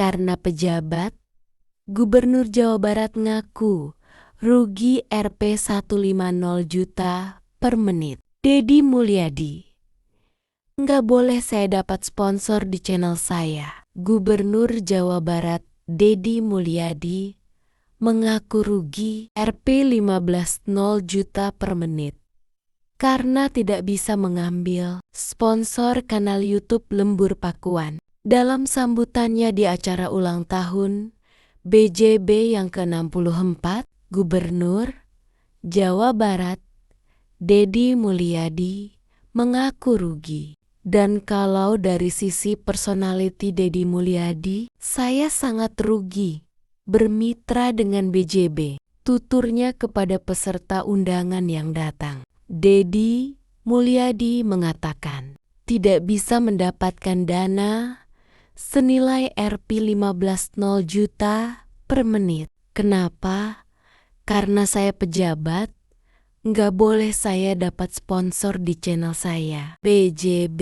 Karena pejabat, Gubernur Jawa Barat ngaku rugi Rp 150 juta per menit. Deddy Mulyadi, nggak boleh saya dapat sponsor di channel saya. Gubernur Jawa Barat Deddy Mulyadi mengaku rugi Rp 15 juta per menit karena tidak bisa mengambil sponsor kanal YouTube Lembur Pakuan. Dalam sambutannya di acara ulang tahun BJB yang ke-64, Gubernur Jawa Barat Deddy Mulyadi mengaku rugi. Dan kalau dari sisi personality Deddy Mulyadi, saya sangat rugi bermitra dengan BJB, tuturnya kepada peserta undangan yang datang. Deddy Mulyadi mengatakan tidak bisa mendapatkan dana senilai Rp 15 juta per menit. Kenapa? Karena saya pejabat, nggak boleh saya dapat sponsor di channel saya. BJB.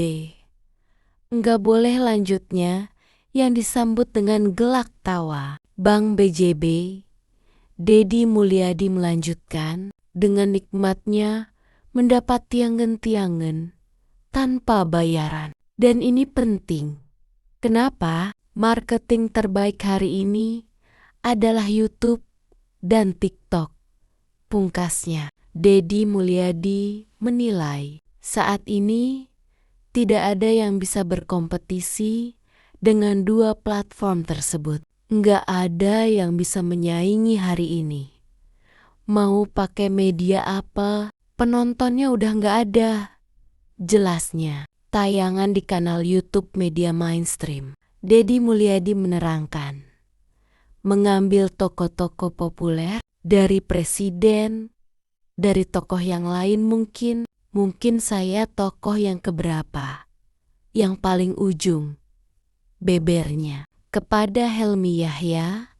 Nggak boleh lanjutnya yang disambut dengan gelak tawa. Bang BJB, Deddy Mulyadi melanjutkan dengan nikmatnya mendapat tiangen-tiangen tanpa bayaran. Dan ini penting. Kenapa? Marketing terbaik hari ini adalah YouTube dan TikTok. Pungkasnya, Deddy Mulyadi menilai saat ini tidak ada yang bisa berkompetisi dengan dua platform tersebut. Nggak ada yang bisa menyaingi hari ini. Mau pakai media apa, penontonnya udah nggak ada. Jelasnya, tayangan di kanal YouTube media mainstream. Deddy Mulyadi menerangkan, mengambil tokoh-tokoh populer dari presiden, dari tokoh yang lain mungkin saya tokoh yang keberapa, yang paling ujung, bebernya. Kepada Helmi Yahya,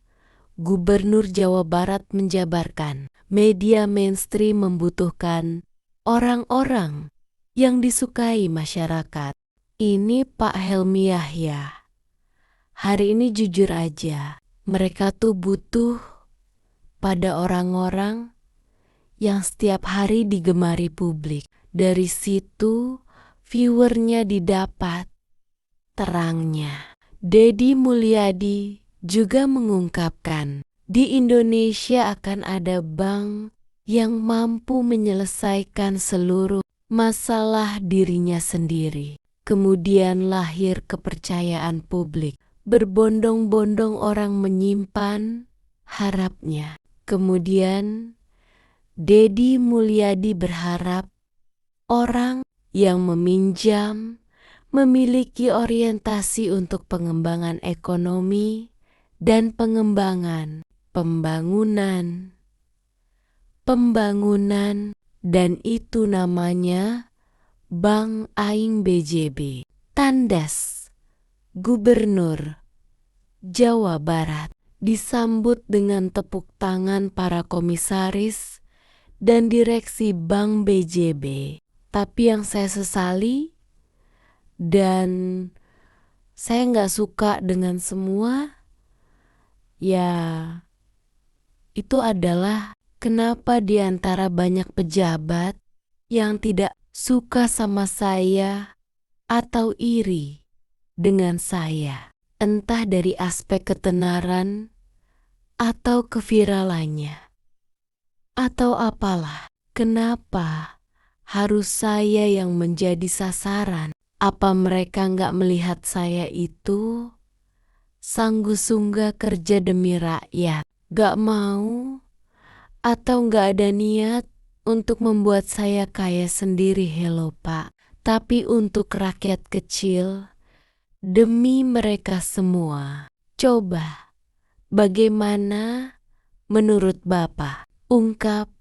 Gubernur Jawa Barat menjabarkan, media mainstream membutuhkan orang-orang yang disukai masyarakat. Ini Pak Helmi Yahya. Hari ini jujur aja, mereka tuh butuh pada orang-orang yang setiap hari digemari publik. Dari situ viewernya didapat terangnya. Deddy Mulyadi juga mengungkapkan, di Indonesia akan ada bank yang mampu menyelesaikan seluruh masalah dirinya sendiri. Kemudian lahir kepercayaan publik. Berbondong-bondong orang menyimpan harapnya. Kemudian Deddy Mulyadi berharap orang yang meminjam memiliki orientasi untuk pengembangan ekonomi dan pembangunan, dan itu namanya Bank Aing BJB. Tandas Gubernur Jawa Barat disambut dengan tepuk tangan para komisaris dan direksi Bank BJB. Tapi yang saya sesali dan saya nggak suka dengan semua, ya itu adalah kenapa di antara banyak pejabat yang tidak suka sama saya atau iri dengan saya, entah dari aspek ketenaran atau keviralannya, atau apalah, kenapa harus saya yang menjadi sasaran? Apa mereka nggak melihat saya itu sanggup-sungguh kerja demi rakyat? Gak mau atau gak ada niat untuk membuat saya kaya sendiri, hello Pak. Tapi untuk rakyat kecil, demi mereka semua. Coba, bagaimana menurut Bapak? Ungkap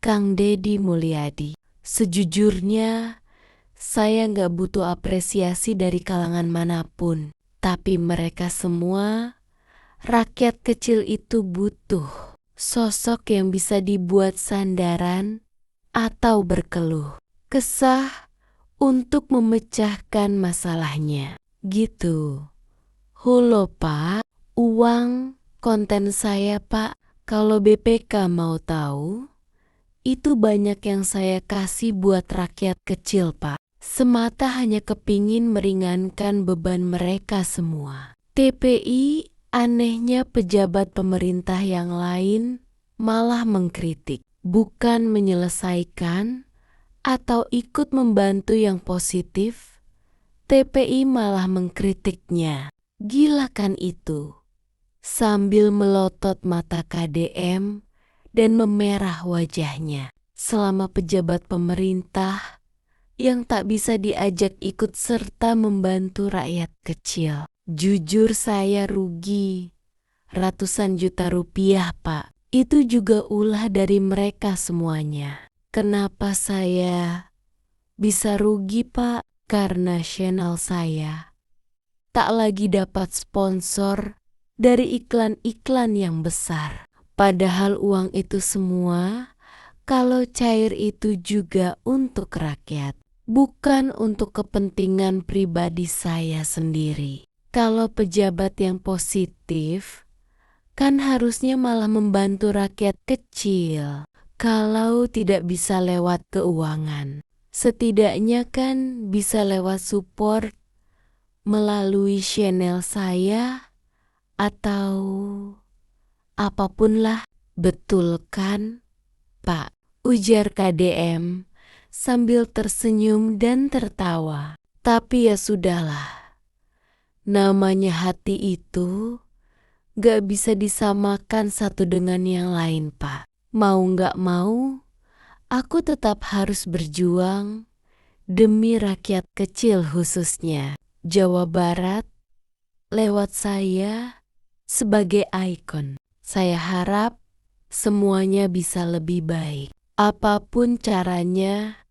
Kang Deddy Mulyadi. Sejujurnya, saya nggak butuh apresiasi dari kalangan manapun, tapi mereka semua, rakyat kecil itu butuh sosok yang bisa dibuat sandaran atau berkeluh kesah untuk memecahkan masalahnya. Gitu. Halo Pak, uang konten saya, Pak. Kalau BPK mau tahu, itu banyak yang saya kasih buat rakyat kecil, Pak. Semata hanya kepingin meringankan beban mereka semua. TPI, anehnya pejabat pemerintah yang lain malah mengkritik, bukan menyelesaikan atau ikut membantu yang positif. TPI malah mengkritiknya. Gila kan itu? Sambil melotot mata KDM dan memerah wajahnya. Selama pejabat pemerintah yang tak bisa diajak ikut serta membantu rakyat kecil. Jujur saya rugi ratusan juta rupiah, Pak. Itu juga ulah dari mereka semuanya. Kenapa saya bisa rugi, Pak? Karena channel saya tak lagi dapat sponsor dari iklan-iklan yang besar. Padahal uang itu semua kalau cair itu juga untuk rakyat, bukan untuk kepentingan pribadi saya sendiri. Kalau pejabat yang positif, kan harusnya malah membantu rakyat kecil. Kalau tidak bisa lewat keuangan, setidaknya kan bisa lewat support melalui channel saya atau apapun lah. Betul kan, Pak? Ujar KDM sambil tersenyum dan tertawa. Tapi ya sudahlah, namanya hati itu gak bisa disamakan satu dengan yang lain, Pak. Mau gak mau, aku tetap harus berjuang demi rakyat kecil khususnya Jawa Barat lewat saya sebagai ikon. Saya harap semuanya bisa lebih baik. Apapun caranya,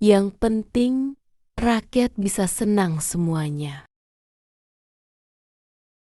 yang penting rakyat bisa senang semuanya.